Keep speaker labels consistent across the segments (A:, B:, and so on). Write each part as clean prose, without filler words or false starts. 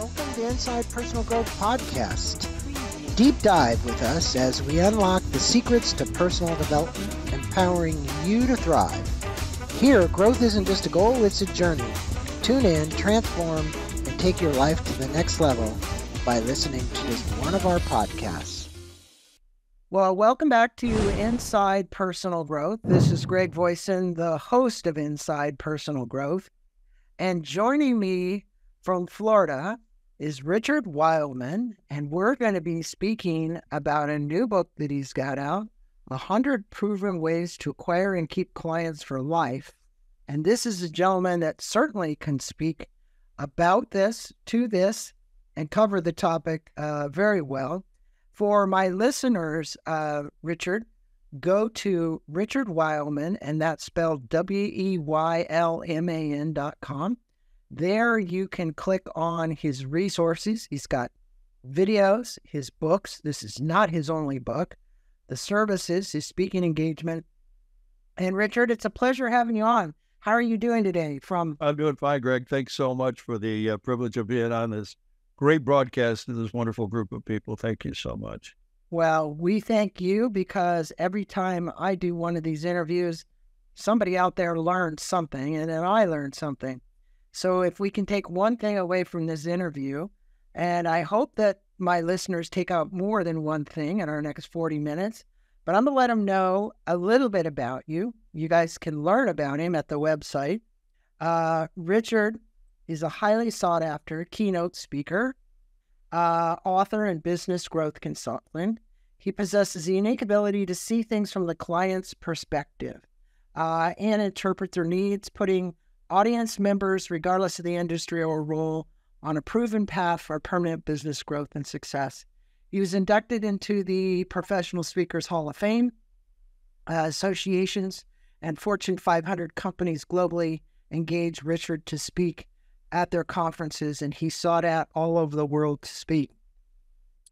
A: Welcome to Inside Personal Growth Podcast. Deep dive with us as we unlock the secrets to personal development, empowering you to thrive. Here, growth isn't just a goal, it's a journey. Tune in, transform, and take your life to the next level by listening to just one of our podcasts. Well, welcome back to Inside Personal Growth. This is Greg Voisin, the host of Inside Personal Growth. And joining me from Florida is Richard Weylman, and we're going to be speaking about a new book that he's got out, 100 Proven Ways to Acquire and Keep Clients for Life. And this is a gentleman that certainly can speak about this, to this, and cover the topic very well. For my listeners, Richard, go to Richard Weylman, and that's spelled Weylman.com. There you can click on his resources. He's got videos, his books. This is not his only book. The services, his speaking engagement. And Richard, it's a pleasure having you on. How are you doing today?
B: I'm doing fine, Greg. Thanks so much for the privilege of being on this great broadcast to this wonderful group of people. Thank you so much.
A: Well, we thank you because every time I do one of these interviews, somebody out there learns something, and then I learn something. So if we can take one thing away from this interview, and I hope that my listeners take out more than one thing in our next 40 minutes, but I'm going to let them know a little bit about you. You guys can learn about him at the website. Richard is a highly sought after keynote speaker, author, and business growth consultant. He possesses the unique ability to see things from the client's perspective and interpret their needs, putting audience members, regardless of the industry or role, on a proven path for permanent business growth and success. He was inducted into the Professional Speakers Hall of Fame. Associations and Fortune 500 companies globally engage Richard to speak at their conferences, and he's sought out all over the world to speak.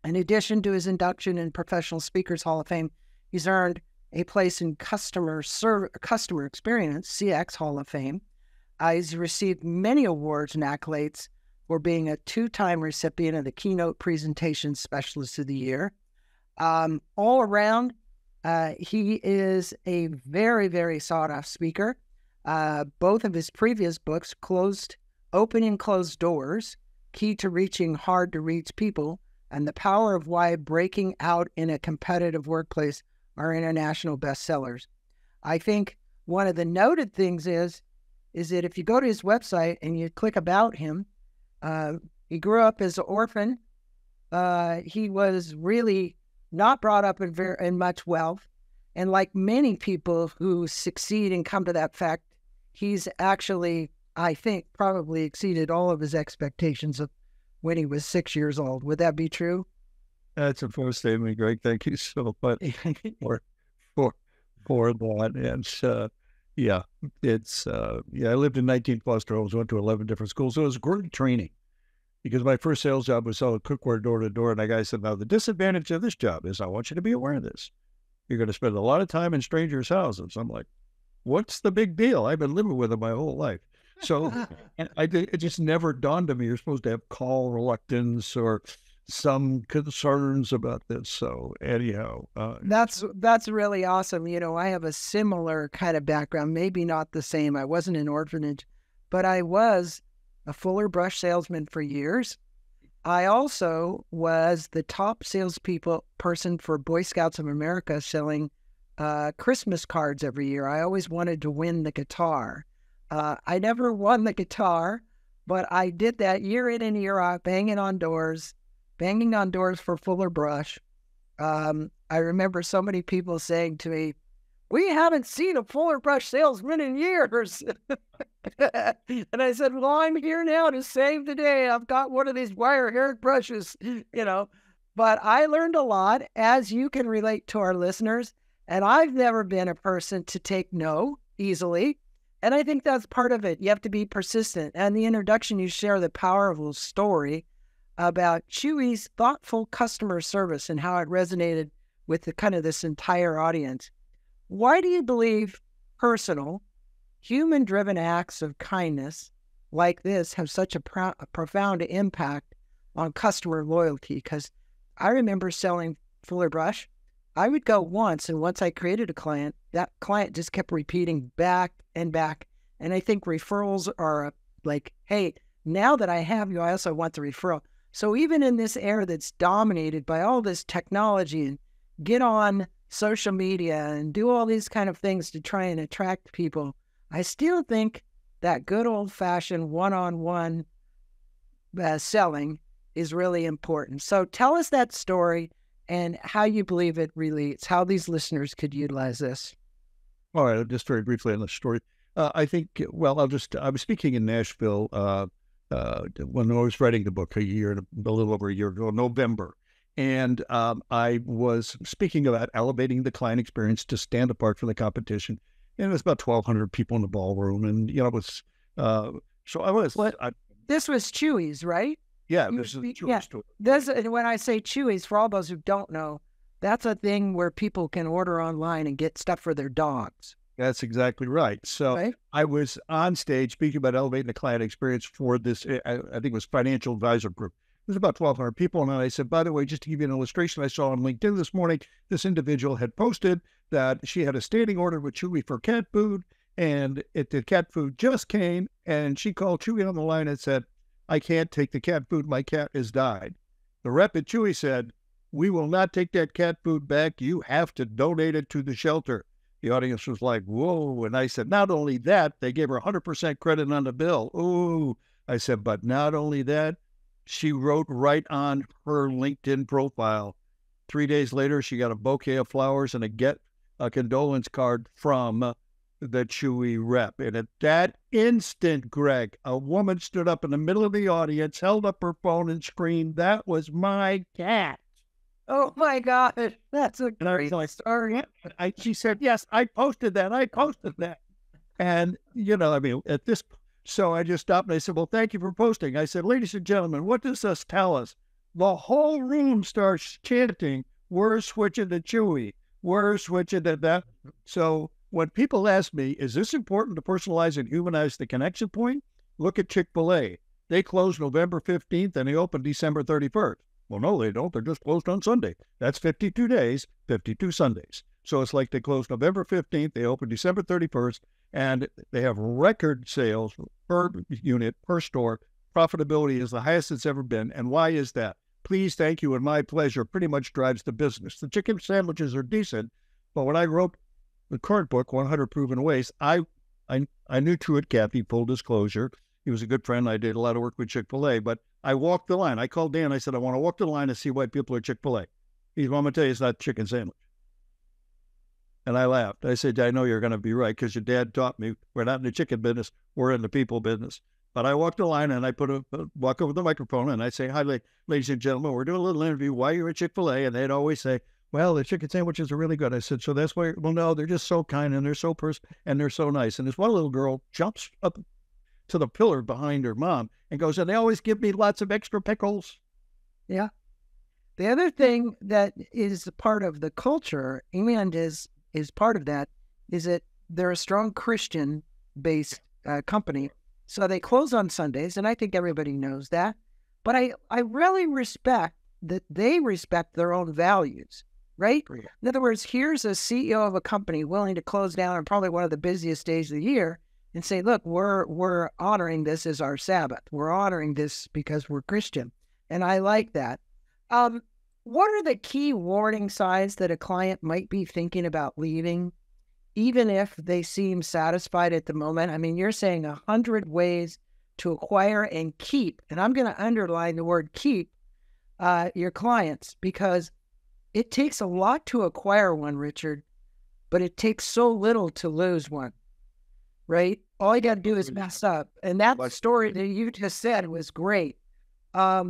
A: In addition to his induction in Professional Speakers Hall of Fame, he's earned a place in Customer Experience, CX Hall of Fame. He's received many awards and accolades for being a two-time recipient of the Keynote Presentation Specialist of the Year. All around, he is a very, very sought-after speaker. Both of his previous books, Open and Closed Doors, Key to Reaching Hard-to-Reach People, and The Power of Why Breaking Out in a Competitive Workplace, are international bestsellers. I think one of the noted things is that if you go to his website and you click about him, he grew up as an orphan. He was really not brought up in much wealth. And like many people who succeed and come to that fact, he's actually, I think, probably exceeded all of his expectations of when he was 6 years old. Would that be true?
B: That's a fair statement, Greg. Thank you so much for that. And yeah, I lived in 19 foster homes, went to 11 different schools. So it was great training because my first sales job was selling cookware door to door. And the guy said, now the disadvantage of this job is I want you to be aware of this. You're going to spend a lot of time in strangers' houses. I'm like, what's the big deal? I've been living with them my whole life. So and it just never dawned on me you're supposed to have call reluctance or some concerns about this. So anyhow,
A: that's really awesome. You know, I have a similar kind of background, maybe not the same. I wasn't an orphanage, but I was a Fuller Brush salesman for years. I also was the top person for Boy Scouts of America, selling Christmas cards every year. I always wanted to win the guitar. I never won the guitar, but I did that year in and year out, banging on doors for Fuller Brush. I remember so many people saying to me, we haven't seen a Fuller Brush salesman in years. And I said, well, I'm here now to save the day. I've got one of these wire-haired brushes, But I learned a lot, as you can relate to our listeners. And I've never been a person to take no easily. And I think that's part of it. You have to be persistent. And the introduction, you share the powerful story about Chewy's thoughtful customer service and how it resonated with this entire audience. Why do you believe personal, human-driven acts of kindness like this have such a profound impact on customer loyalty. Because I remember selling Fuller Brush. I would go once, and once I created a client, that client just kept repeating back and back. And I think referrals are like, hey, now that I have you, I also want the referral. So even in this era that's dominated by all this technology and get on social media and do all these kind of things to try and attract people, I still think that good old-fashioned one-on-one selling is really important. So tell us that story and how you believe it relates, how these listeners could utilize this.
B: All right, just very briefly on the story. I think, well, I was speaking in Nashville when I was writing the book a little over a year ago, November. And I was speaking about elevating the client experience to stand apart from the competition. And it was about 1,200 people in the ballroom. And, it was, so I was.
A: This was Chewy's, right?
B: Yeah, this is Chewy's story.
A: And when I say Chewy's, for all those who don't know, that's a thing where people can order online and get stuff for their dogs.
B: That's exactly right. So I was on stage speaking about elevating the client experience for this, I think it was Financial Advisor Group. It was about 1,200 people. And I said, by the way, just to give you an illustration, I saw on LinkedIn this morning, this individual had posted that she had a standing order with Chewy for cat food. And the cat food just came. And she called Chewy on the line and said, I can't take the cat food. My cat has died. The rep at Chewy said, we will not take that cat food back. You have to donate it to the shelter. The audience was like, whoa. And I said, not only that, they gave her 100% credit on the bill. Ooh. I said, but not only that, she wrote right on her LinkedIn profile. 3 days later, she got a bouquet of flowers and a condolence card from the Chewy rep. And at that instant, Greg, a woman stood up in the middle of the audience, held up her phone and screamed, that was my cat.
A: Oh my God, that's a great story.
B: She said, yes, I posted that. And, at this, so I just stopped and I said, well, thank you for posting. I said, ladies and gentlemen, what does this tell us? The whole room starts chanting, we're switching to Chewy. We're switching to that. So when people ask me, is this important to personalize and humanize the connection point? Look at Chick-fil-A. They closed November 15th and they opened December 31st. Well, no, they don't. They're just closed on Sunday. That's 52 days, 52 Sundays. So it's like they closed November 15th, they opened December 31st, and they have record sales per unit, per store. Profitability is the highest it's ever been. And why is that? Please, thank you, and my pleasure pretty much drives the business. The chicken sandwiches are decent, but when I wrote the current book, 100 Proven Ways, I knew Truett Cathy, full disclosure. He was a good friend. I did a lot of work with Chick-fil-A, but I walked the line. I called Dan. I said, I want to walk the line and see why people are Chick-fil-A. He's, well, I'm going to tell you, it's not chicken sandwich. And I laughed. I said, I know you're going to be right because your dad taught me we're not in the chicken business. We're in the people business. But I walked the line and I walk over the microphone and I say, hi, ladies and gentlemen, we're doing a little interview. Why you're at Chick-fil-A? And they'd always say, well, the chicken sandwiches are really good. I said, so that's why, well, no, they're just so kind and they're so and they're so nice. And this one little girl jumps up to the pillar behind her mom and goes, and they always give me lots of extra pickles.
A: Yeah. The other thing that is part of the culture and is part of that is that they're a strong Christian-based company. So they close on Sundays, and I think everybody knows that. But I really respect that they respect their own values, right? Yeah. In other words, here's a CEO of a company willing to close down on probably one of the busiest days of the year and say, look, we're honoring this as our Sabbath. We're honoring this because we're Christian. And I like that. What are the key warning signs that a client might be thinking about leaving, even if they seem satisfied at the moment? I mean, you're saying 100 ways to acquire and keep, and I'm going to underline the word keep, your clients, because it takes a lot to acquire one, Richard, but it takes so little to lose one. Right? All you got to do is mess up. And that story that you just said was great. I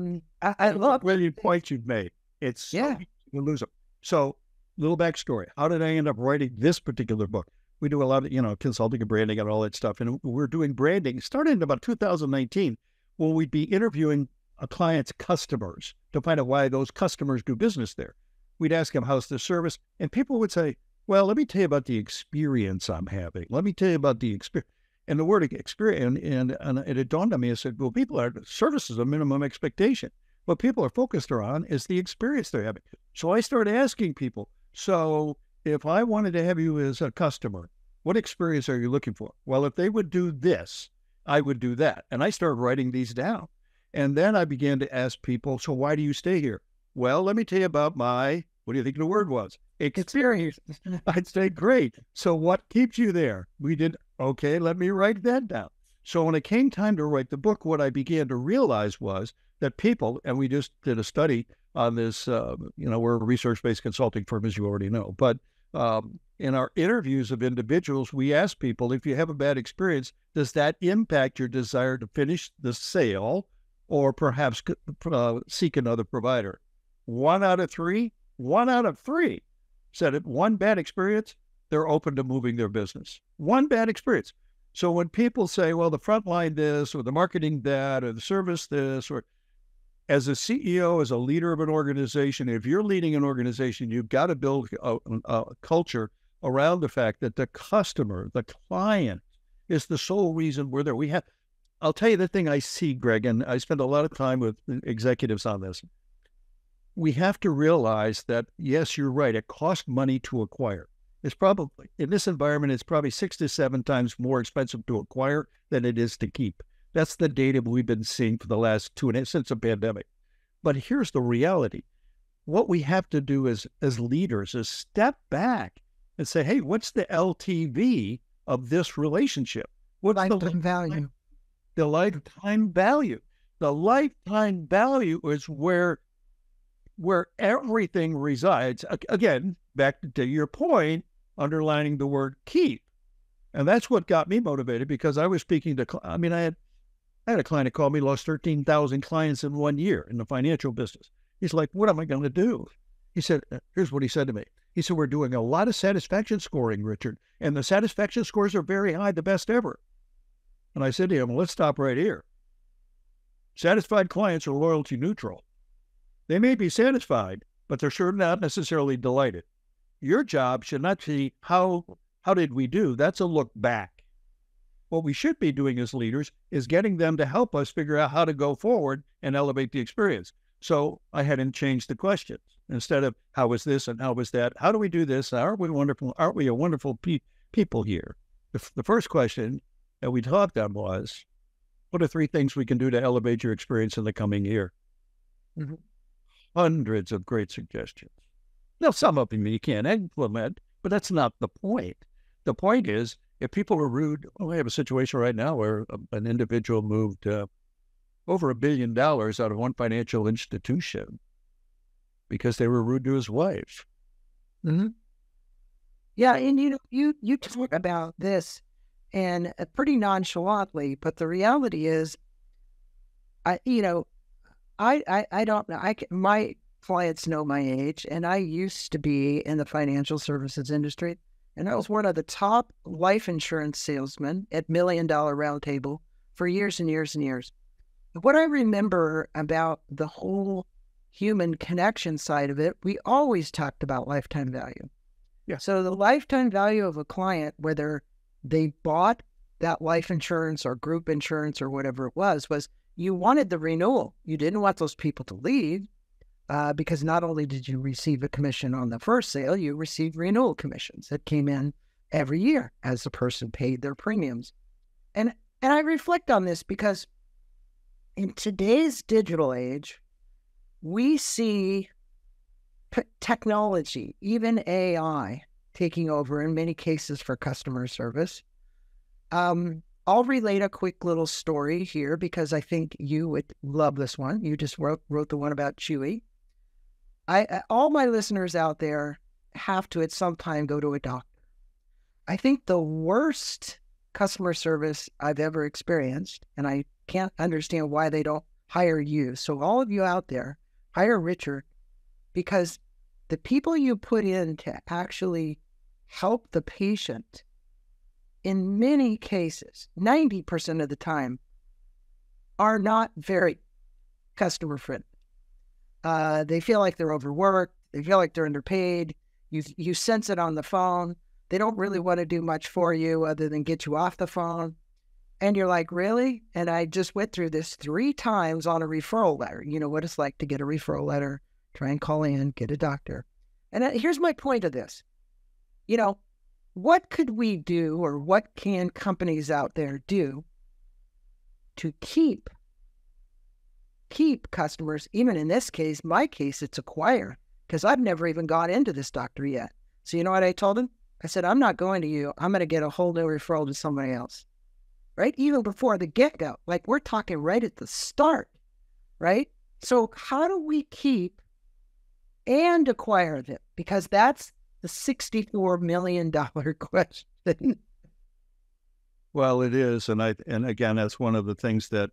A: love
B: the point you've made. It's you lose them. So, little backstory. How did I end up writing this particular book? We do a lot of, consulting and branding and all that stuff. And we're doing branding. Started in about 2019 when we'd be interviewing a client's customers to find out why those customers do business there. We'd ask them, how's the service? And people would say, well, let me tell you about the experience I'm having. Let me tell you about the experience. And the word experience, and it dawned on me, I said, well, service is a minimum expectation. What people are focused on is the experience they're having. So I started asking people, so if I wanted to have you as a customer, what experience are you looking for? Well, if they would do this, I would do that. And I started writing these down. And then I began to ask people, so why do you stay here? Well, let me tell you about my, what do you think the word was? Experience. I'd say, great. So what keeps you there? We did, okay, let me write that down. So when it came time to write the book, what I began to realize was that people, and we just did a study on this, we're a research-based consulting firm, as you already know, but in our interviews of individuals, we ask people, if you have a bad experience, does that impact your desire to finish the sale or perhaps seek another provider? 1 out of 3 said it. One bad experience, they're open to moving their business. One bad experience. So when people say, well, the front line this, or the marketing that, or the service this, or as a CEO, as a leader of an organization, if you're leading an organization, you've got to build a culture around the fact that the customer, the client, is the sole reason we're there. I'll tell you the thing I see, Greg, and I spend a lot of time with executives on this. We have to realize that, yes, you're right, it costs money to acquire. It's probably, in this environment, it's probably 6 to 7 times more expensive to acquire than it is to keep. That's the data we've been seeing for the last since the pandemic. But here's the reality. What we have to do as leaders is step back and say, hey, what's the LTV of this relationship? What's
A: lifetime value?
B: The lifetime value. The lifetime value is where everything resides. Again, back to your point, underlining the word keep. And that's what got me motivated, because I was speaking to, I had a client that called me, lost 13,000 clients in 1 year in the financial business. He's like, what am I going to do? He said, here's what he said to me. He said, we're doing a lot of satisfaction scoring, Richard, and the satisfaction scores are very high, the best ever. And I said to him, well, let's stop right here. Satisfied clients are loyalty neutral. They may be satisfied, but they're sure not necessarily delighted. Your job should not be how did we do? That's a look back. What we should be doing as leaders is getting them to help us figure out how to go forward and elevate the experience. So I had him change the questions. Instead of how was this and how was that, how do we do this? Aren't we wonderful? Aren't we a wonderful people here? The first question that we talked on was, what are 3 things we can do to elevate your experience in the coming year? Mm-hmm. Hundreds of great suggestions. Now, some of them you can't implement, but that's not the point. The point is, if people are rude, I have a situation right now where an individual moved over $1 billion out of one financial institution because they were rude to his wife.
A: Mm-hmm. Yeah, and you talk about this and pretty nonchalantly, but the reality is, I don't know. My clients know my age, and I used to be in the financial services industry, and I was one of the top life insurance salesmen at $1 Million Round Table for years and years and years. What I remember about the whole human connection side of it, we always talked about lifetime value.
B: Yeah.
A: So the lifetime value of a client, whether they bought that life insurance or group insurance or whatever it was you wanted the renewal. You didn't want those people to leave because not only did you receive a commission on the first sale, you received renewal commissions that came in every year as the person paid their premiums. And I reflect on this because in today's digital age, we see technology, even AI, taking over in many cases for customer service. I'll relate a quick little story here because I think you would love this one. You just wrote the one about Chewy. All my listeners out there have to at some time go to a doctor. I think the worst customer service I've ever experienced, and I can't understand why they don't hire you. So all of you out there, hire Richard, because the people you put in to actually help the patient, in many cases, 90% of the time, are not very customer friendly. They feel like they're overworked. They feel like they're underpaid. You sense it on the phone. They don't really want to do much for you other than get you off the phone. And you're like, really? And I just went through this 3 times on a referral letter. You know what it's like to get a referral letter, try and call in, get a doctor. And here's my point of this. You know, what could we do, or what can companies out there do to keep customers? Even in this case, my case, it's acquire, because I've never even gone into this doctor yet. So you know what I told him? I said, I'm not going to you. I'm going to get a whole new referral to somebody else. Right? Even before the get-go. Like, we're talking right at the start. Right? So how do we keep and acquire them? Because that's the $64 million question.
B: Well, it is. And again, that's one of the things that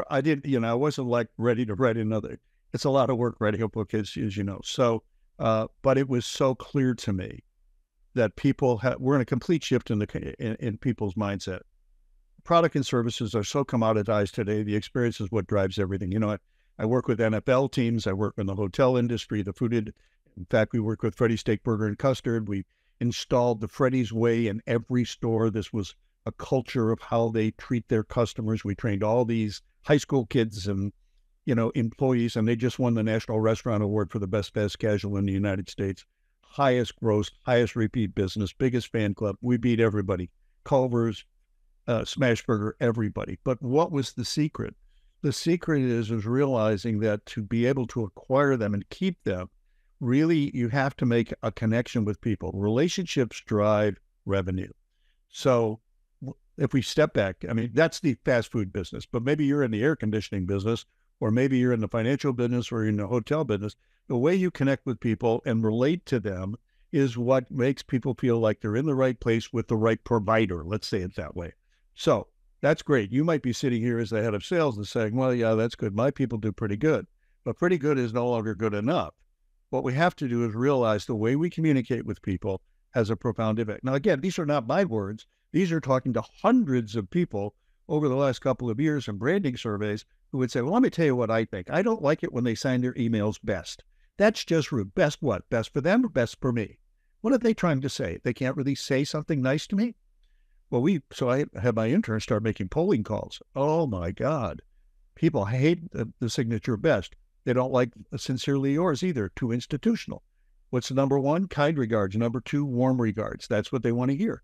B: I didn't, I wasn't like ready to write another. It's a lot of work writing a book, as you know. So, but it was so clear to me that we're in a complete shift in people's mindset. Product and services are so commoditized today. The experience is what drives everything. I work with NFL teams. I work in the hotel industry, the food. In fact, we work with Freddy's Steak Burger and Custard. We installed the Freddy's Way in every store. This was a culture of how they treat their customers. We trained all these high school kids and, employees, and they just won the National Restaurant Award for the best fast casual in the United States. Highest gross, highest repeat business, biggest fan club. We beat everybody. Culver's, Smashburger, everybody. But what was the secret? The secret is realizing that to be able to acquire them and keep them, really, you have to make a connection with people. Relationships drive revenue. So if we step back, that's the fast food business, but maybe you're in the air conditioning business, or maybe you're in the financial business, or you're in the hotel business. The way you connect with people and relate to them is what makes people feel like they're in the right place with the right provider. Let's say it that way. So that's great. You might be sitting here as the head of sales and saying, well, yeah, that's good. My people do pretty good, but pretty good is no longer good enough. What we have to do is realize the way we communicate with people has a profound effect. Now, again, these are not my words. These are talking to hundreds of people over the last couple of years in branding surveys who would say, well, let me tell you what I think. I don't like it when they sign their emails best. That's just rude. Best what? Best for them or best for me? What are they trying to say? They can't really say something nice to me? Well, so I had my interns start making polling calls. Oh my God. People hate the signature best. They don't like sincerely yours either. Too institutional. What's number one? Kind regards. Number two, warm regards. That's what they want to hear.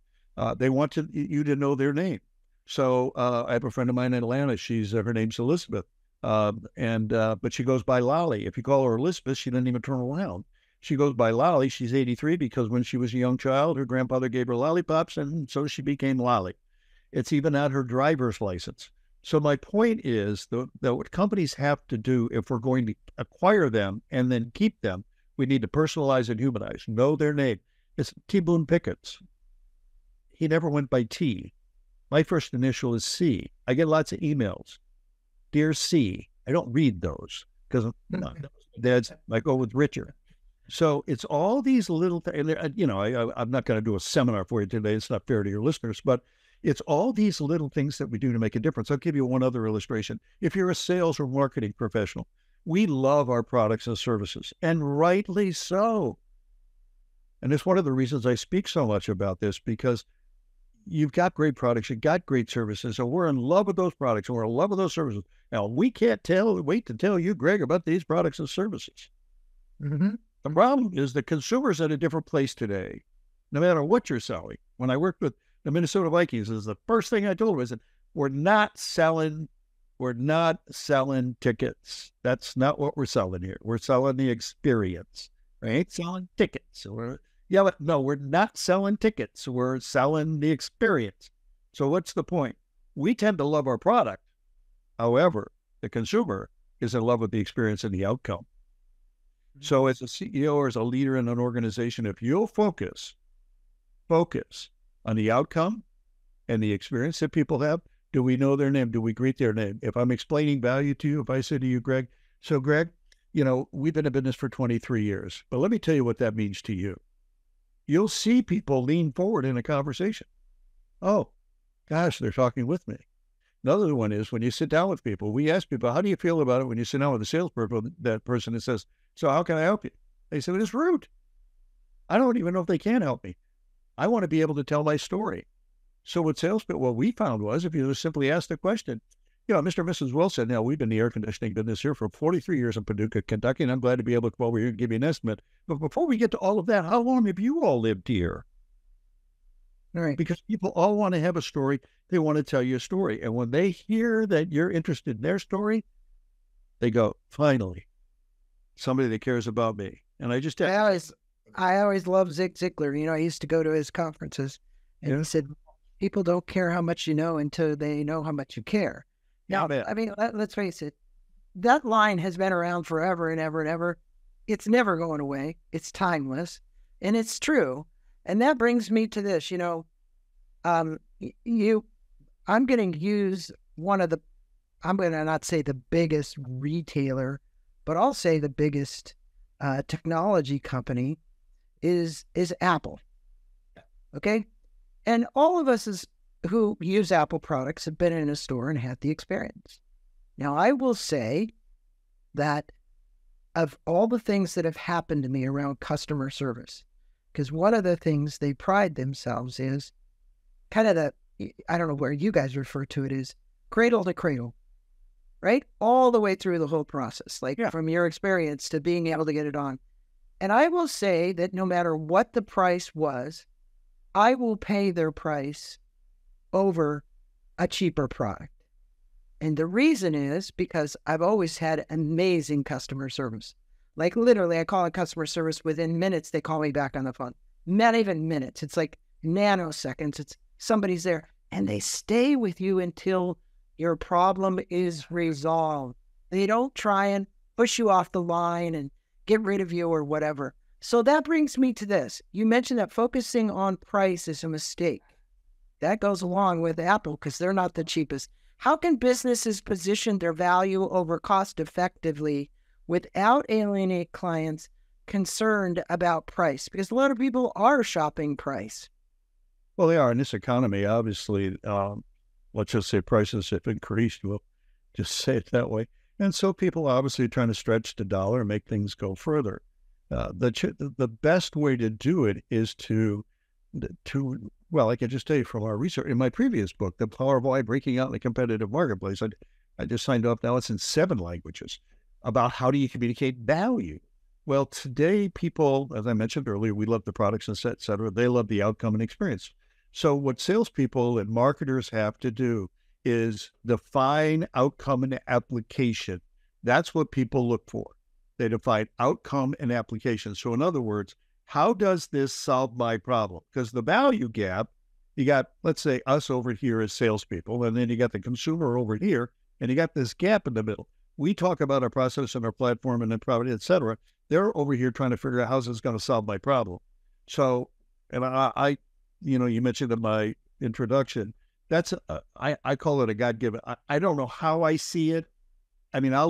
B: They want you to know their name. So I have a friend of mine in Atlanta. Her name's Elizabeth. But she goes by Lolly. If you call her Elizabeth, she doesn't even turn around. She goes by Lolly. She's 83 because when she was a young child, her grandfather gave her lollipops, and so she became Lolly. It's even on her driver's license. So my point is that what companies have to do, if we're going to acquire them and then keep them, we need to personalize and humanize, know their name. It's T. Boone Pickett's. He never went by T. My first initial is C. I get lots of emails. Dear C. I don't read those because I go with Richard. So it's all these little things. I'm not going to do a seminar for you today. It's not fair to your listeners, but it's all these little things that we do to make a difference. I'll give you one other illustration. If you're a sales or marketing professional, we love our products and services, and rightly so. And it's one of the reasons I speak so much about this, because you've got great products, you've got great services, and we're in love with those products, and we're in love with those services. Now, we can't wait to tell you, Greg, about these products and services. Mm-hmm. The problem is the consumer's at a different place today, no matter what you're selling. When I worked with the Minnesota Vikings, is the first thing I told them is that we're not selling tickets. That's not what we're selling here. We're selling the experience. We ain't selling tickets. We're not selling tickets. We're selling the experience. So what's the point? We tend to love our product. However, the consumer is in love with the experience and the outcome. So as a CEO or as a leader in an organization, if you'll focus on the outcome and the experience that people have, do we know their name? Do we greet their name? If I'm explaining value to you, if I say to you, Greg, we've been in business for 23 years, but let me tell you what that means to you. You'll see people lean forward in a conversation. Oh, gosh, they're talking with me. Another one is when you sit down with people, we ask people, how do you feel about it when you sit down with a salesperson, that person that says, so how can I help you? They say, well, it's rude. I don't even know if they can help me. I want to be able to tell my story. So what we found was, if you just simply ask the question, Mr. and Mrs. Wilson, now we've been in the air conditioning business here for 43 years in Paducah, Kentucky, and I'm glad to be able to come over here and give you an estimate. But before we get to all of that, how long have you all lived here?
A: All right.
B: Because people all want to have a story. They want to tell you a story. And when they hear that you're interested in their story, they go, finally, somebody that cares about me. And
A: I always loved Zig Ziglar. I used to go to his conferences, and he said, people don't care how much you know until they know how much you care. Now, I mean, let's face it, that line has been around forever and ever and ever. It's never going away. It's timeless, and it's true. And that brings me to this, I'm going to use I'm going to not say the biggest retailer, but I'll say the biggest technology company is Apple. Okay? And all of us who use Apple products have been in a store and had the experience. Now, I will say that of all the things that have happened to me around customer service, because one of the things they pride themselves is kind of I don't know where you guys refer to it, is cradle to cradle, right? All the way through the whole process, from your experience to being able to get it on. And I will say that no matter what the price was, I will pay their price over a cheaper product. And the reason is because I've always had amazing customer service. Like literally, I call it customer service. Within minutes, they call me back on the phone. Not even minutes. It's like nanoseconds. It's somebody's there. And they stay with you until your problem is resolved. They don't try and push you off the line and get rid of you or whatever. So that brings me to this. You mentioned that focusing on price is a mistake. That goes along with Apple because they're not the cheapest. How can businesses position their value over cost effectively without alienating clients concerned about price? Because a lot of people are shopping price.
B: Well, they are. In this economy, obviously, let's just say prices have increased. We'll just say it that way. And so people are obviously trying to stretch the dollar and make things go further. The best way to do it is well, I can just tell you from our research in my previous book, The Power of Why Breaking Out in the Competitive Marketplace. I just signed up. Now it's in 7 languages about how do you communicate value. Well, today people, as I mentioned earlier, we love the products and et cetera. They love the outcome and experience. So what salespeople and marketers have to do is define outcome and application. That's what people look for. They define outcome and application. So in other words, how does this solve my problem? Because the value gap, you got, let's say, us over here as salespeople, and then you got the consumer over here, and you got this gap in the middle. We talk about our process and our platform and the product, et cetera. They're over here trying to figure out how's this going to solve my problem. So, and I you mentioned in my introduction, that's, I call it a God-given. I don't know how I see it. I mean, I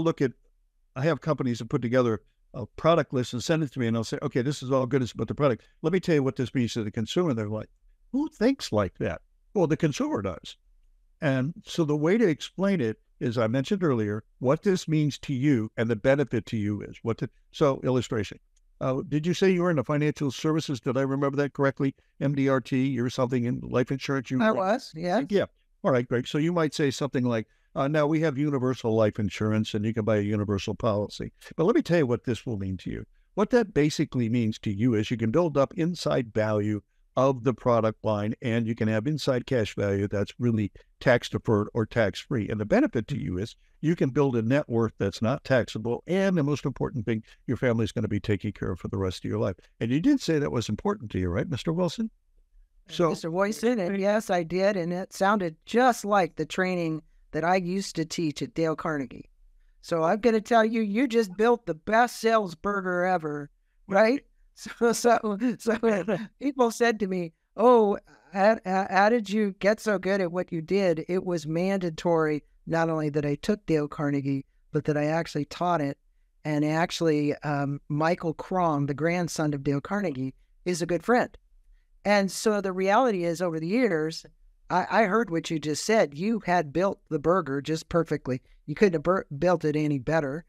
B: have companies that put together a product list and send it to me, and I'll say, okay, this is all good about the product. Let me tell you what this means to the consumer. They're like, who thinks like that? Well, the consumer does. And so the way to explain it is, I mentioned earlier, what this means to you and the benefit to you is. So illustration. Did you say you were in the financial services? Did I remember that correctly? MDRT or something in life insurance?
A: I was, yeah.
B: Yeah. All right, great. So you might say something like, now we have universal life insurance and you can buy a universal policy. But let me tell you what this will mean to you. What that basically means to you is you can build up inside value of the product line, and you can have inside cash value that's really tax deferred or tax free. And the benefit to you is you can build a net worth that's not taxable. And the most important thing, your family's going to be taken care of for the rest of your life. And you did say that was important to you, right, Mr. Wilson?
A: So, Mr. Wilson, and yes, I did. And it sounded just like the training that I used to teach at Dale Carnegie. So I'm going to tell you, you just built the best sales burger ever, right? So people said to me, oh, how did you get so good at what you did? It was mandatory, not only that I took Dale Carnegie, but that I actually taught it. And actually, Michael Crom, the grandson of Dale Carnegie, is a good friend. And so the reality is, over the years, I heard what you just said. You had built the burger just perfectly. You couldn't have built it any better.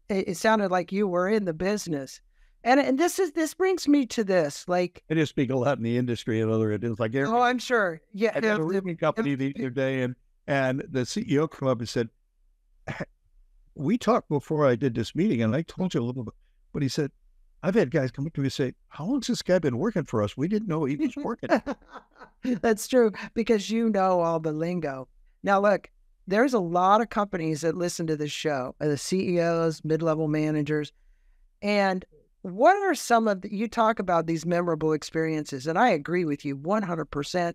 A: It sounded like you were in the business. And this brings me to this, like,
B: I just speak a lot in the industry and other, it's like,
A: oh, I'm sure. Yeah.
B: I had a roofing company the other day, and the CEO came up and said, we talked before I did this meeting, and I told you a little bit, but he said, I've had guys come up to me and say, how long's this guy been working for us? We didn't know he was working.
A: That's true, because you know all the lingo. Now, look, there's a lot of companies that listen to this show, the CEOs, mid-level managers. And what are some of you talk about these memorable experiences? And I agree with you 100%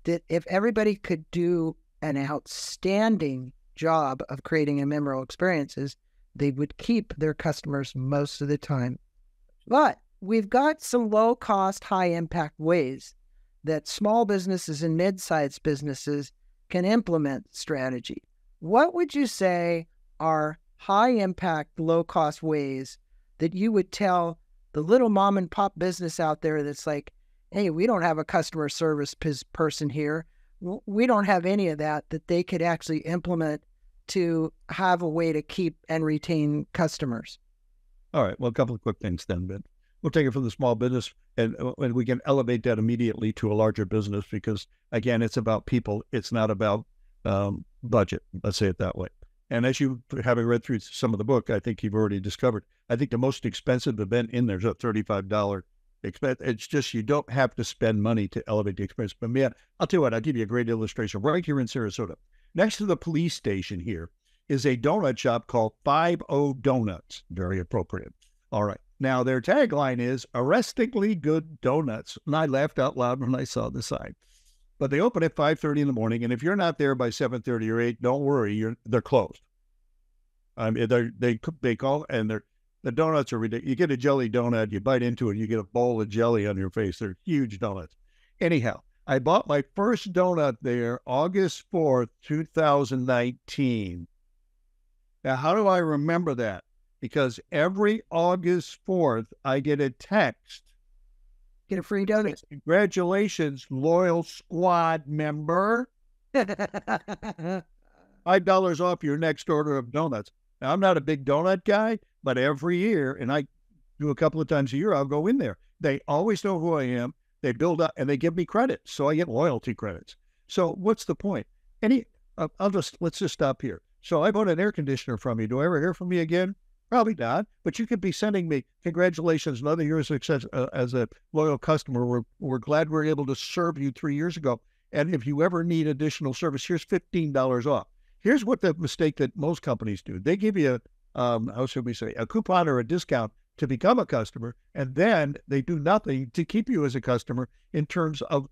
A: that if everybody could do an outstanding job of creating a memorable experiences, they would keep their customers most of the time. But we've got some low-cost, high-impact ways that small businesses and mid-sized businesses can implement strategy. What would you say are high-impact, low-cost ways that you would tell the little mom-and-pop business out there that's like, hey, we don't have a customer service person here. We don't have any of that they could actually implement to have a way to keep and retain customers?
B: All right. Well, a couple of quick things then, Ben. We'll take it from the small business, and we can elevate that immediately to a larger business because, again, it's about people. It's not about budget. Let's say it that way. And as you, having read through some of the book, I think you've already discovered, I think the most expensive event in there is a $35 expense. It's just you don't have to spend money to elevate the experience. But man, I'll tell you what, I'll give you a great illustration right here in Sarasota. Next to the police station here is a donut shop called 50 Donuts. Very appropriate. All right. Now, their tagline is arrestingly good donuts. And I laughed out loud when I saw the sign. But they open at 5:30 in the morning. And if you're not there by 7:30 or 8, don't worry, they're closed. They call, and the donuts are ridiculous. You get a jelly donut, you bite into it, you get a bowl of jelly on your face. They're huge donuts. Anyhow, I bought my first donut there August 4th, 2019. Now, how do I remember that? Because every August 4th, I get a text.
A: Get a free donut.
B: Congratulations, loyal squad member. $5 off your next order of donuts. Now, I'm not a big donut guy, but every year, and I do a couple of times a year, I'll go in there. They always know who I am. They build up and they give me credit. So I get loyalty credits. So what's the point? Let's just stop here. So I bought an air conditioner from you. Do I ever hear from you again? Probably not, but you could be sending me congratulations, another year of success as a loyal customer. We're glad we were able to serve you 3 years ago. And if you ever need additional service, here's $15 off. Here's what the mistake that most companies do. They give you a coupon or a discount to become a customer, and then they do nothing to keep you as a customer in terms of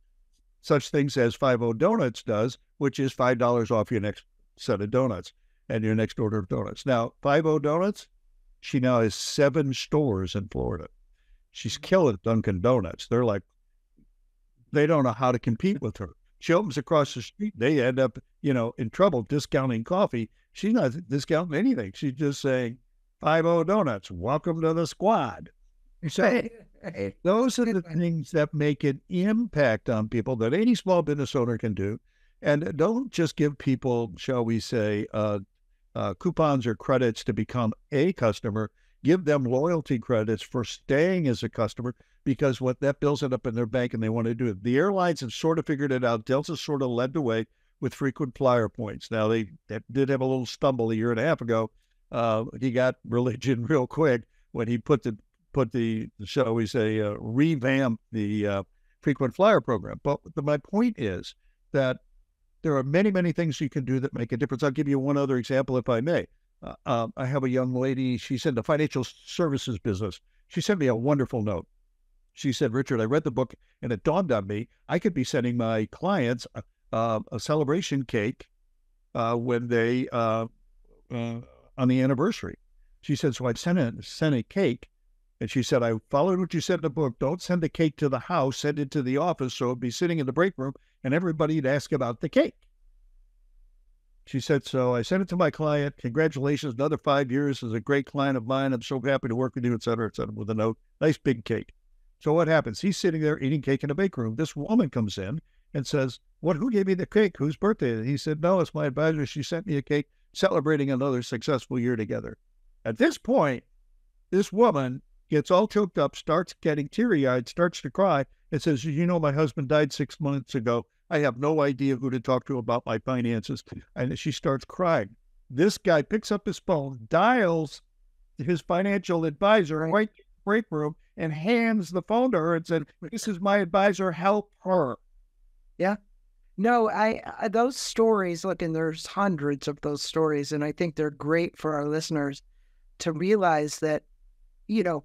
B: such things as 50 Donuts does, which is $5 off your next set of donuts and your next order of donuts. Now, 50 Donuts, she now has 7 stores in Florida. She's killing Dunkin' Donuts. They're like, they don't know how to compete with her. She opens across the street. They end up, in trouble discounting coffee. She's not discounting anything. She's just saying, 50 Donuts, welcome to the squad. So those are the things that make an impact on people that any small business owner can do. And don't just give people, shall we say, coupons or credits to become a customer. Give them loyalty credits for staying as a customer, because what that builds it up in their bank and they want to do it. The airlines have sort of figured it out. Delta sort of led the way with frequent flyer points. Now, they did have a little stumble a year and a half ago. He got religion real quick when he put the shall we say, revamp the frequent flyer program. But my point is that there are many, many things you can do that make a difference. I'll give you one other example, if I may. I have a young lady. She's in the financial services business. She sent me a wonderful note. She said, Richard, I read the book and it dawned on me, I could be sending my clients a celebration cake when they, on the anniversary. She said, so I'd send a cake. And she said, I followed what you said in the book. Don't send the cake to the house, send it to the office. So it'd be sitting in the break room and everybody'd ask about the cake. She said, so I sent it to my client. Congratulations, another 5 years as a great client of mine. I'm so happy to work with you, et cetera, with a note. Nice big cake. So what happens? He's sitting there eating cake in a bake room. This woman comes in and says, who gave me the cake? Whose birthday is it? He said, no, it's my advisor. She sent me a cake celebrating another successful year together. At this point, this woman gets all choked up, starts getting teary-eyed, starts to cry, and says, you know, my husband died 6 months ago. I have no idea who to talk to about my finances. And she starts crying. This guy picks up his phone, dials his financial advisor right in the break room, and hands the phone to her and said, this is my advisor, help her.
A: Yeah. No, I those stories, look, and there's hundreds of those stories, and I think they're great for our listeners to realize that, you know,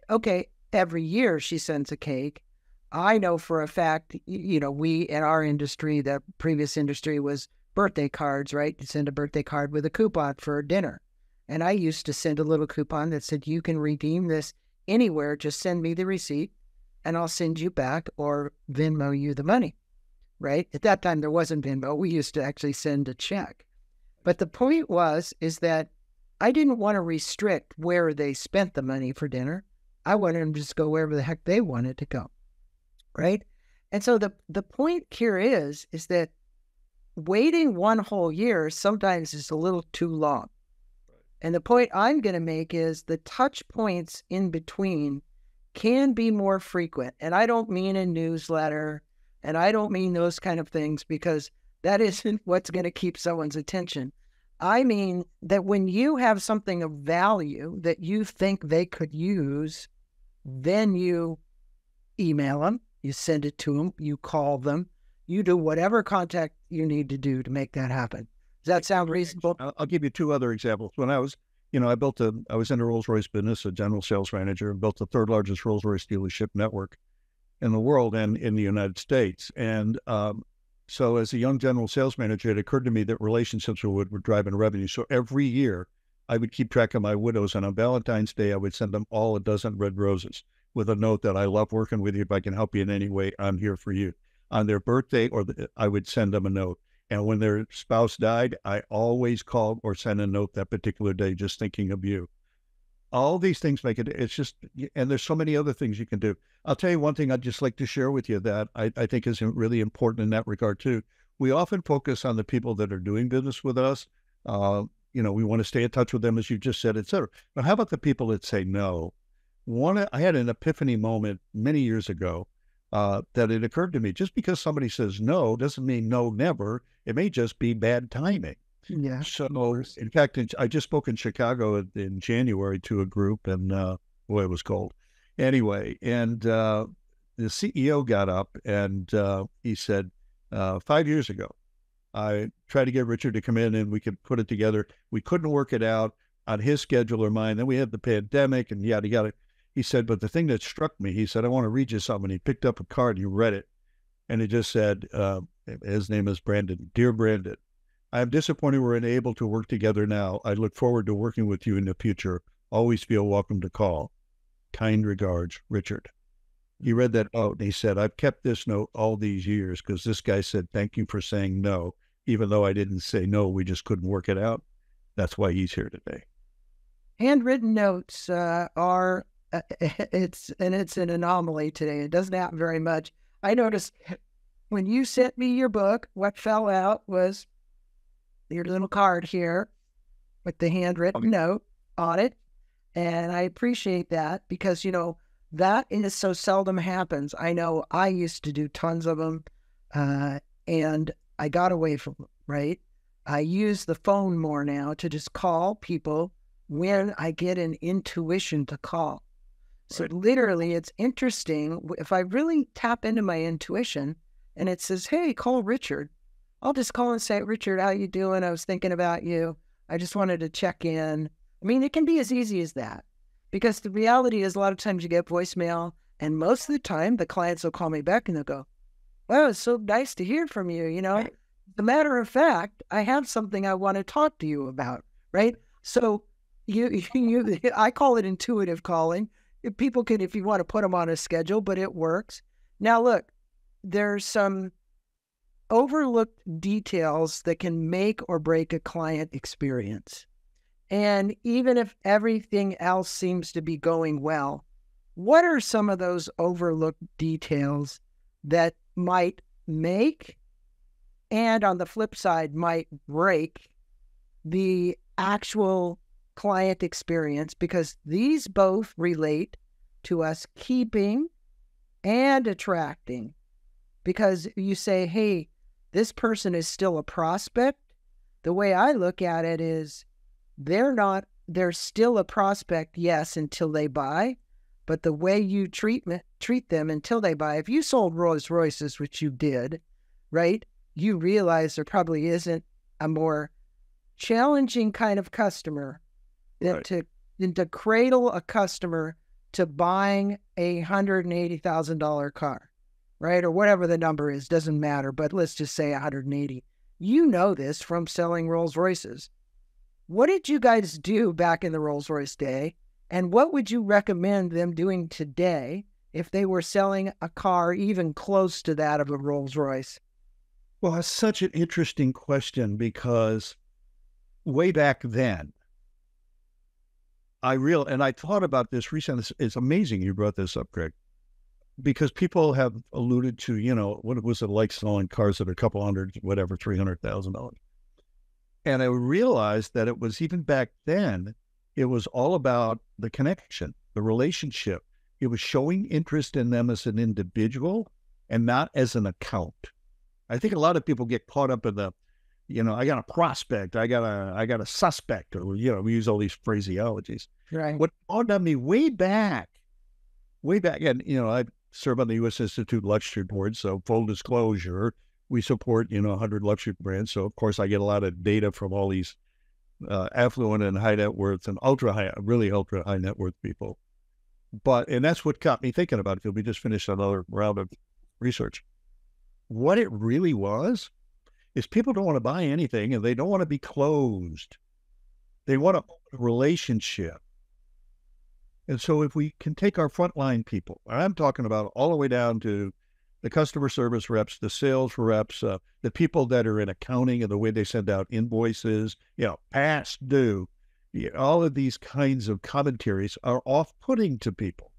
A: okay, every year she sends a cake. I know for a fact, you know, we in our industry, the previous industry was birthday cards, right? You send a birthday card with a coupon for dinner. And I used to send a little coupon that said, you can redeem this anywhere. Just send me the receipt and I'll send you back or Venmo you the money, right? At that time, there wasn't Venmo. We used to actually send a check. But the point is that I didn't want to restrict where they spent the money for dinner. I wanted them to just go wherever the heck they wanted to go, right? And so the point here is that waiting one whole year sometimes is a little too long. And the point I'm going to make is the touch points in between can be more frequent. And I don't mean a newsletter, and I don't mean those kind of things, because that isn't what's going to keep someone's attention. I mean that when you have something of value that you think they could use, then you email them, you send it to them, you call them, you do whatever contact you need to do to make that happen. Does that sound reasonable?
B: I'll give you two other examples. When I was, I was in the Rolls-Royce business, a general sales manager, and built the third largest Rolls-Royce dealership network in the world and in the United States. And so as a young general sales manager, it occurred to me that relationships were driving revenue. So every year I would keep track of my widows, and on Valentine's Day, I would send them all a dozen red roses with a note that I love working with you. If I can help you in any way, I'm here for you. On their birthday, I would send them a note. And when their spouse died, I always called or sent a note that particular day, just thinking of you. All these things make it, it's just, and there's so many other things you can do. I'll tell you one thing I'd just like to share with you that I think is really important in that regard too. We often focus on the people that are doing business with us. We want to stay in touch with them, as you just said, et cetera. But how about the people that say no? I had an epiphany moment many years ago that it occurred to me, just because somebody says no doesn't mean no never. It may just be bad timing.
A: Yeah.
B: So, in fact, I just spoke in Chicago in January to a group, and boy, it was cold. Anyway, and the CEO got up and he said, 5 years ago, I tried to get Richard to come in and we could put it together. We couldn't work it out on his schedule or mine. Then we had the pandemic and yada, yada. He said, but the thing that struck me, he said, I want to read you something. He picked up a card and he read it. And it just said, his name is Brandon. Dear Brandon, I am disappointed we're unable to work together now. I look forward to working with you in the future. Always feel welcome to call. Kind regards, Richard. He read that note and he said, I've kept this note all these years because this guy said, thank you for saying no. Even though I didn't say no, we just couldn't work it out. That's why he's here today.
A: Handwritten notes are, it's an anomaly today. It doesn't happen very much. I noticed when you sent me your book, what fell out was your little card here with the handwritten note on it. And I appreciate that because, that is so seldom happens. I know I used to do tons of them and I got away from them, right? I use the phone more now to just call people when I get an intuition to call. So literally, it's interesting. If I really tap into my intuition and it says, hey, call Richard, I'll just call and say, Richard, how you doing? I was thinking about you. I just wanted to check in. I mean, it can be as easy as that because the reality is a lot of times you get voicemail and most of the time the clients will call me back and they'll go, wow, it's so nice to hear from you. As a matter of fact, I have something I want to talk to you about, right? So I call it intuitive calling. People can, if you want to put them on a schedule, but it works. Now, look, there's some overlooked details that can make or break a client experience. And even if everything else seems to be going well, what are some of those overlooked details that might make and on the flip side might break the actual client experience, because these both relate to us keeping and attracting. Because you say, hey, this person is still a prospect. The way I look at it is they're still a prospect, yes, until they buy. But the way you treat them until they buy, if you sold Rolls Royces, which you did, right, you realize there probably isn't a more challenging kind of customer than to cradle a customer to buying a $180,000 car, right? Or whatever the number is, doesn't matter, but let's just say 180. You know this from selling Rolls Royces. What did you guys do back in the Rolls Royce day? And what would you recommend them doing today if they were selling a car even close to that of a Rolls Royce?
B: Well, that's such an interesting question, because way back then, I thought about this recently. It's amazing you brought this up, Greg, because people have alluded to, what was it like selling cars at a couple hundred, whatever, $300,000. And I realized that it was, even back then, it was all about the connection, the relationship. It was showing interest in them as an individual and not as an account. I think a lot of people get caught up in the, I got a prospect, I got a suspect, or, we use all these phraseologies.
A: Right.
B: What dawned on me way back, and, I serve on the U.S. Institute Luxury Board, so full disclosure, we support, 100 luxury brands. So, of course, I get a lot of data from all these affluent and high net worth and really ultra high net worth people. And that's what got me thinking about it, because we just finished another round of research. What it really was is people don't want to buy anything, and they don't want to be closed. They want to open a relationship. And so if we can take our frontline people, I'm talking about all the way down to the customer service reps, the sales reps, the people that are in accounting and the way they send out invoices, past due, all of these kinds of commentaries are off-putting to people.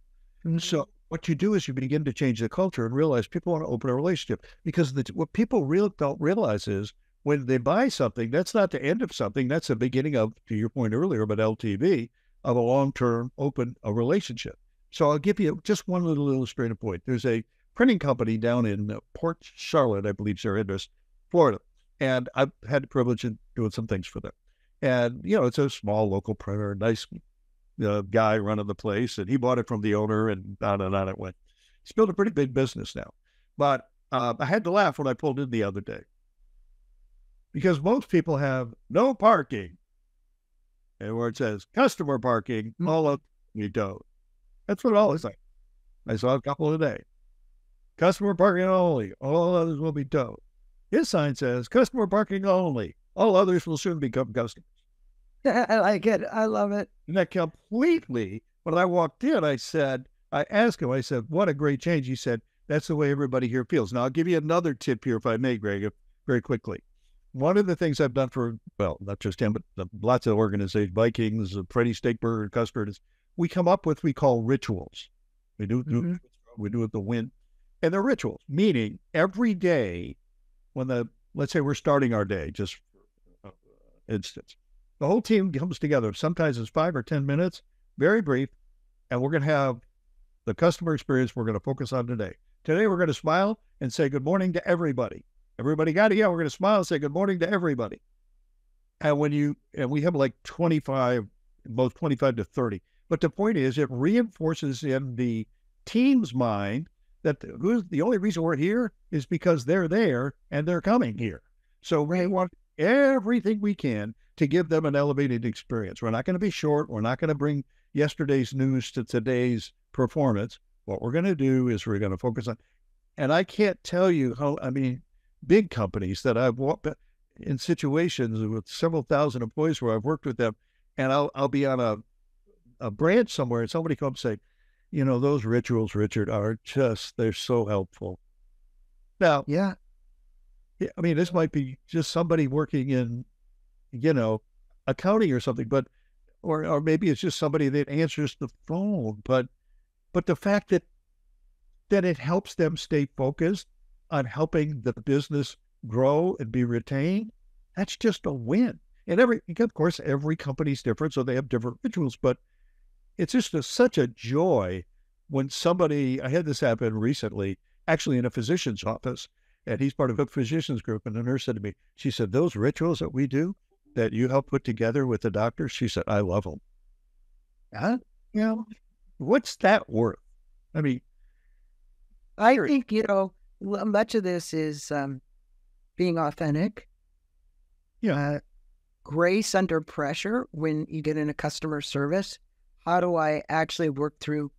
B: Mm-hmm. So what you do is you begin to change the culture and realize people want to open a relationship, because what people don't realize is when they buy something, that's not the end of something. That's the beginning of, to your point earlier about LTV, of a long-term open relationship. So I'll give you just one little illustrative point. There's a printing company down in Port Charlotte, I believe, Florida. And I've had the privilege of doing some things for them. And, it's a small local printer, nice guy running the place, and he bought it from the owner, and on it went. He's built a pretty big business now. But I had to laugh when I pulled in the other day, because most people have no parking, and where it says customer parking, all of you don't. That's what all it's like. I saw a couple today. Customer parking only, all others will be towed. His sign says customer parking only, all others will soon become customers.
A: I like it. I love it.
B: And that completely, when I walked in, I asked him, what a great change. He said, that's the way everybody here feels. Now, I'll give you another tip here, if I may, Greg, very quickly. One of the things I've done for, not just him, but lots of organizations, Vikings, Freddie Steakburger, Custard, is we come up with, we call rituals. We do it the win. And they're rituals, meaning every day when let's say we're starting our day, just for instance, the whole team comes together. Sometimes it's 5 or 10 minutes, very brief, and we're going to have the customer experience we're going to focus on today. Today, we're going to smile and say good morning to everybody. Everybody got it? Yeah, we're going to smile and say good morning to everybody. And we have like 25, both 25 to 30. But the point is, it reinforces in the team's mind that the only reason we're here is because they're there and they're coming here. So we want everything we can to give them an elevated experience. We're not going to be short. We're not going to bring yesterday's news to today's performance. What we're going to do is we're going to focus on, and I can't tell you how, big companies that I've walked in situations with several thousand employees where I've worked with them, and I'll be on a branch somewhere and somebody comes and say, those rituals, Richard, they're so helpful. Now,
A: yeah,
B: this might be just somebody working in, accounting or something, but, or maybe it's just somebody that answers the phone, but the fact that it helps them stay focused on helping the business grow and be retained, that's just a win. And of course, every company's different, so they have different rituals, but it's just such a joy when somebody, I had this happen recently, actually in a physician's office, and he's part of a physician's group, and the nurse said to me, she said, those rituals that we do, that you help put together with the doctor, she said, I love them. Huh? You know, what's that worth? I mean,
A: I think, much of this is being authentic.
B: Yeah.
A: Grace under pressure when you get into customer service. How do I actually work through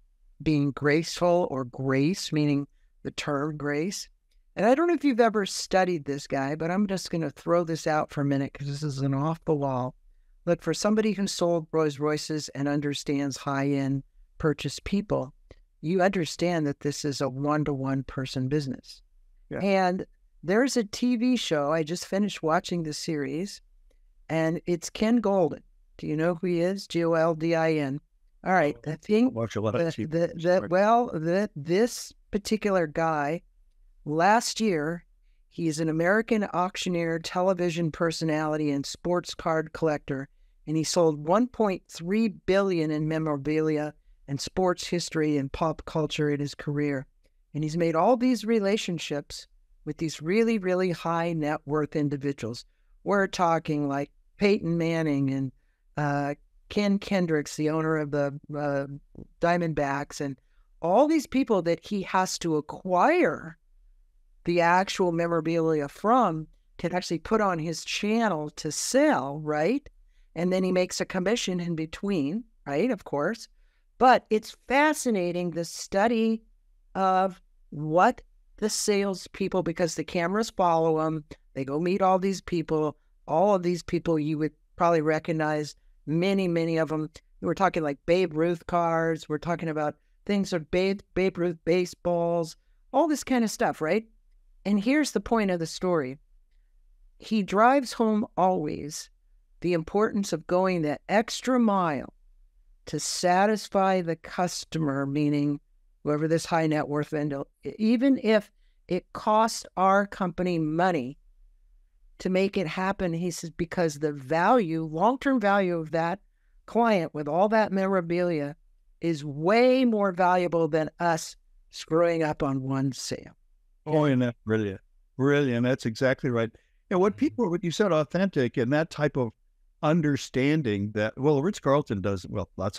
A: being graceful, or grace, meaning the term grace? And I don't know if you've ever studied this guy, but I'm just going to throw this out for a minute because this is an off the wall. Look, for somebody who sold Rolls Royces and understands high-end purchase people, you understand that this is a one-to-one person business.
B: Yeah.
A: And there's a TV show, I just finished watching the series, and it's Ken Golden. Do you know who he is? Goldin. All right. I think
B: watch a lot of TV.
A: This particular guy, last year, he's an American auctioneer, television personality, and sports card collector, and he sold $1.3 billion in memorabilia and sports history and pop culture in his career. And he's made all these relationships with these really, really high net worth individuals. We're talking like Peyton Manning and Ken Kendricks, the owner of the Diamondbacks, and all these people that he has to acquire the actual memorabilia from to actually put on his channel to sell, right? And then he makes a commission in between, right? Of course. But it's fascinating, the study of what the salespeople, because the cameras follow them, they go meet all these people. All of these people you would probably recognize, many of them. We're talking like Babe Ruth cards. We're talking about things like Babe Ruth baseballs, all this kind of stuff, right? And here's the point of the story. He drives home always the importance of going that extra mile to satisfy the customer, meaning whoever this high net worth vendor, even if it costs our company money to make it happen. He says, because the value, long-term value of that client with all that memorabilia is way more valuable than us screwing up on one sale.
B: Oh, and that's brilliant. Brilliant. That's exactly right. And what you said, authentic, and that type of understanding that, well, Ritz-Carlton does, well, I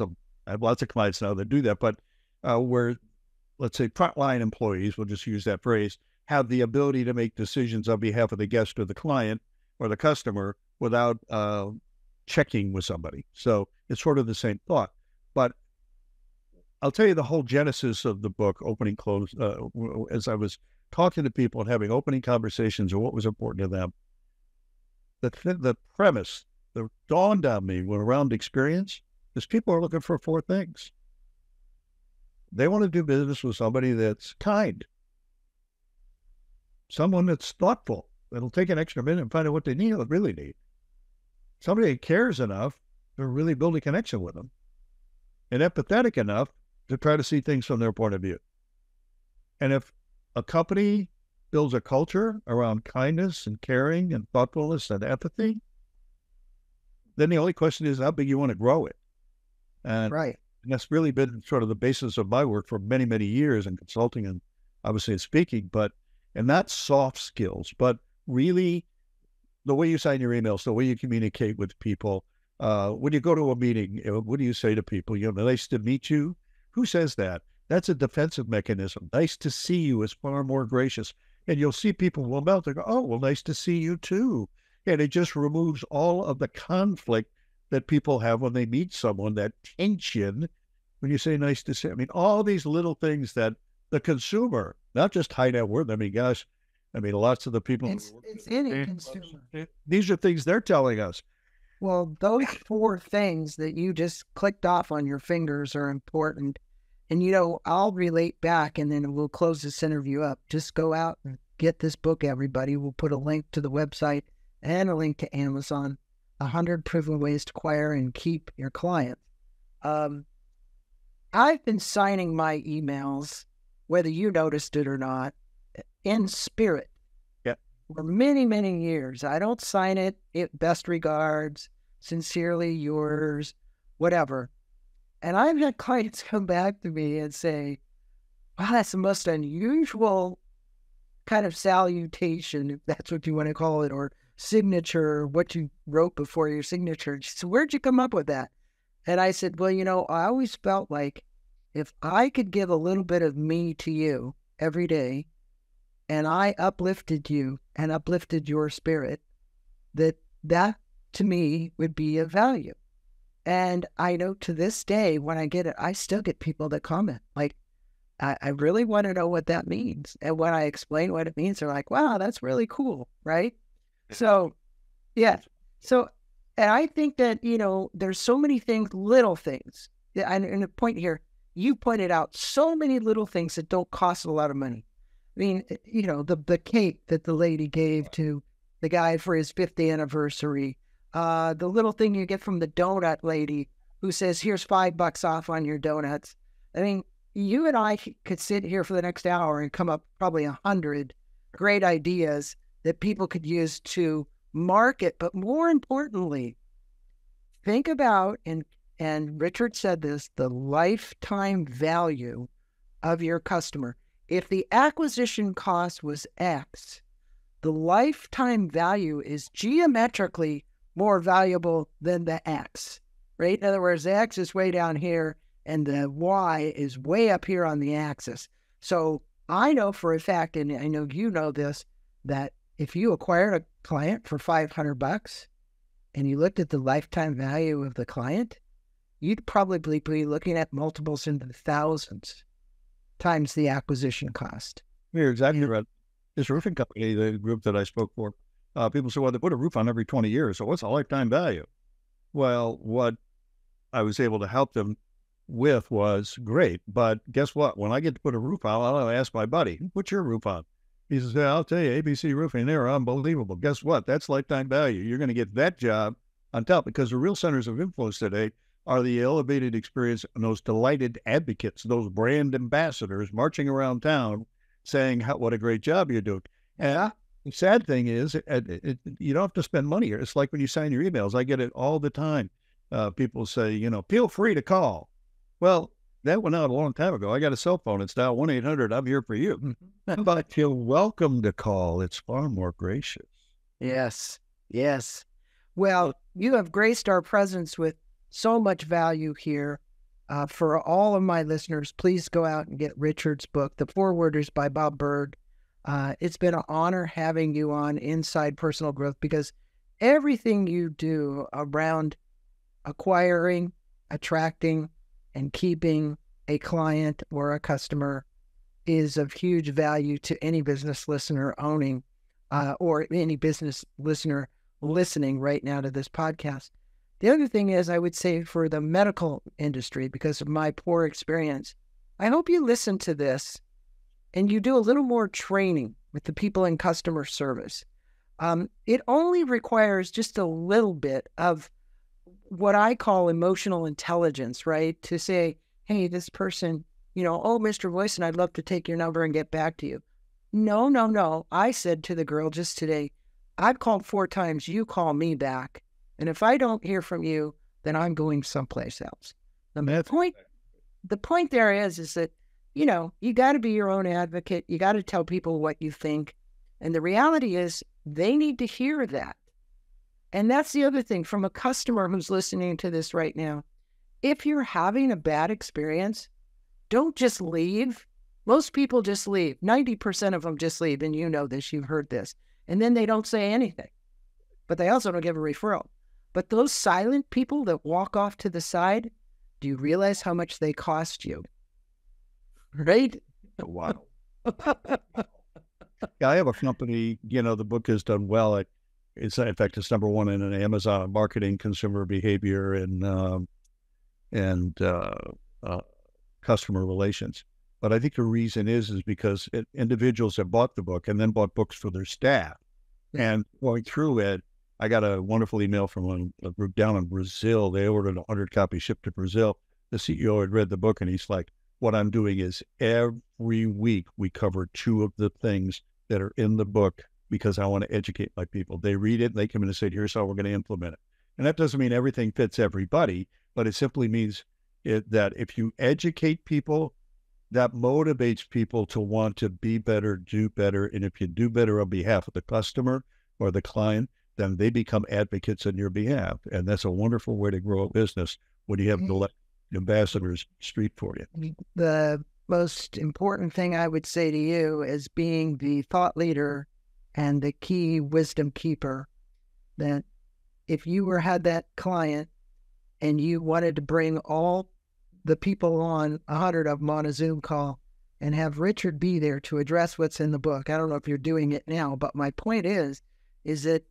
B: have lots of clients now that do that, but where, let's say, frontline employees, we'll just use that phrase, have the ability to make decisions on behalf of the guest or the client or the customer without checking with somebody. So it's sort of the same thought. But I'll tell you the whole genesis of the book, opening, close, as I was talking to people and having opening conversations on what was important to them. The premise that dawned on me when around experience is people are looking for four things. They want to do business with somebody that's kind, someone that's thoughtful, that'll take an extra minute and find out what they really need. Somebody that cares enough to really build a connection with them, and empathetic enough to try to see things from their point of view. And if a company builds a culture around kindness and caring and thoughtfulness and empathy, then the only question is how big you want to grow it. And,
A: right.
B: And that's really been sort of the basis of my work for many, many years in consulting and obviously in speaking, and not soft skills, but really the way you sign your emails, the way you communicate with people. When you go to a meeting, what do you say to people? Nice to meet you. Who says that? That's a defensive mechanism. Nice to see you is far more gracious. And you'll see people will melt and go, oh, well, nice to see you too. And it just removes all of the conflict that people have when they meet someone, that tension when you say nice to see. I mean, all these little things that the consumer, not just high net worth, lots of the people.
A: It's any consumer.
B: These are things they're telling us.
A: Well, those four things that you just clicked off on your fingers are important. And, I'll relate back and then we'll close this interview up. Just go out and get this book, everybody. We'll put a link to the website and a link to Amazon, 100 Proven Ways to Acquire and Keep Your Clients. I've been signing my emails, whether you noticed it or not, in spirit.
B: Yeah.
A: for many, many years. I don't sign it. Best regards, sincerely yours, whatever. And I've had clients come back to me and say, wow, that's the most unusual kind of salutation, if that's what you want to call it, or signature, what you wrote before your signature. She said, where'd you come up with that? And I said, well, I always felt like if I could give a little bit of me to you every day, and I uplifted you and uplifted your spirit, that to me would be of value. And I know to this day, when I get it, I still get people that comment like, I really want to know what that means. And when I explain what it means, they're like, wow, that's really cool. Right. So, yeah. So, and I think that, there's so many things, little things. And the point here, you pointed out so many little things that don't cost a lot of money. I mean, the cake that the lady gave to the guy for his 50th anniversary, the little thing you get from the donut lady who says, here's $5 off on your donuts. I mean, you and I could sit here for the next hour and come up probably 100 great ideas that people could use to market. But more importantly, think about, and Richard said this, the lifetime value of your customer. If the acquisition cost was X, the lifetime value is geometrically more valuable than the X, right? In other words, the X is way down here and the Y is way up here on the axis. So I know for a fact, and I know you know this, that if you acquired a client for $500 and you looked at the lifetime value of the client, you'd probably be looking at multiples in the thousands times the acquisition cost.
B: You're exactly right. This roofing company, the group that I spoke for, people say, well, they put a roof on every 20 years. So what's the lifetime value? Well, what I was able to help them with was great. But guess what? When I get to put a roof on, I'll ask my buddy, what's your roof on? He says, yeah, I'll tell you, ABC Roofing, they're unbelievable. Guess what? That's lifetime value. You're going to get that job on top, because the real centers of influence today are the elevated experience and those delighted advocates, those brand ambassadors marching around town saying what a great job you're doing. And the sad thing is, you don't have to spend money here. It's like when you sign your emails. I get it all the time. People say, feel free to call. Well, that went out a long time ago. I got a cell phone. It's now 1-800. I'm here for you. But you're welcome to call. It's far more gracious.
A: Yes. Yes. Well, you have graced our presence with so much value here. For all of my listeners, please go out and get Richard's book, The Forwarders by Bob Berg. It's been an honor having you on Inside Personal Growth, because everything you do around acquiring, attracting, and keeping a client or a customer is of huge value to any business listener owning, or any business listener listening right now to this podcast. The other thing is, I would say for the medical industry, because of my poor experience, I hope you listen to this and you do a little more training with the people in customer service. It only requires just a little bit of what I call emotional intelligence, right? To say, hey, this person, oh, Mr. Voice, and I'd love to take your number and get back to you. No. I said to the girl just today, I've called 4 times, you call me back. And if I don't hear from you, then I'm going someplace else. The point there is that, you got to be your own advocate. You got to tell people what you think. And the reality is they need to hear that. And that's the other thing from a customer who's listening to this right now. If you're having a bad experience, don't just leave. Most people just leave. 90% of them just leave. And you know this, you've heard this. And then they don't say anything. But they also don't give a referral. But those silent people that walk off to the side, do you realize how much they cost you? Right?
B: Wow. Yeah, I have a company, the book has done well. It's in fact, it's number 1 in an Amazon marketing, consumer behavior, and customer relations. But I think the reason is because individuals have bought the book and then bought books for their staff. And going through it, I got a wonderful email from a group down in Brazil. They ordered 100 copies shipped to Brazil. The CEO had read the book and he's like, what I'm doing is every week we cover 2 of the things that are in the book because I want to educate my people. They read it, they come in and say, here's how we're going to implement it. And that doesn't mean everything fits everybody, but it simply means that if you educate people, that motivates people to want to be better, do better. And if you do better on behalf of the customer or the client, then they become advocates on your behalf. And that's a wonderful way to grow a business when you have the ambassadors street for you.
A: The most important thing I would say to you is being the thought leader and the key wisdom keeper, that if you had that client and you wanted to bring all the people on, 100 of them on a Zoom call, and have Richard be there to address what's in the book. I don't know if you're doing it now, but my point is that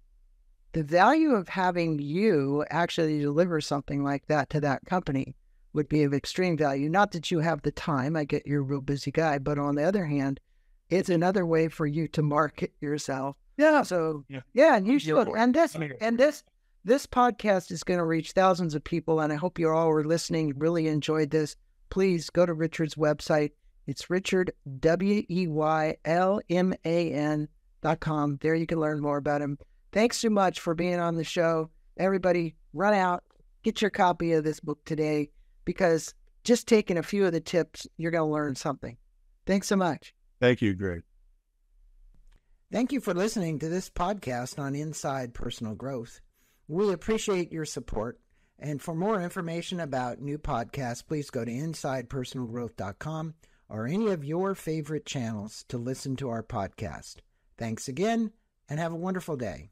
A: the value of having you actually deliver something like that to that company would be of extreme value. Not that you have the time, I get you're a real busy guy, but on the other hand, it's another way for you to market yourself.
B: Yeah.
A: So yeah, and you should. This podcast is going to reach thousands of people, and I hope you all were listening, really enjoyed this. Please go to Richard's website. It's Richard, Weylman.com. There you can learn more about him. Thanks so much for being on the show. Everybody, run out, get your copy of this book today, because just taking a few of the tips, you're going to learn something. Thanks so much.
B: Thank you, Greg.
A: Thank you for listening to this podcast on Inside Personal Growth. We appreciate your support. And for more information about new podcasts, please go to InsidePersonalGrowth.com or any of your favorite channels to listen to our podcast. Thanks again, and have a wonderful day.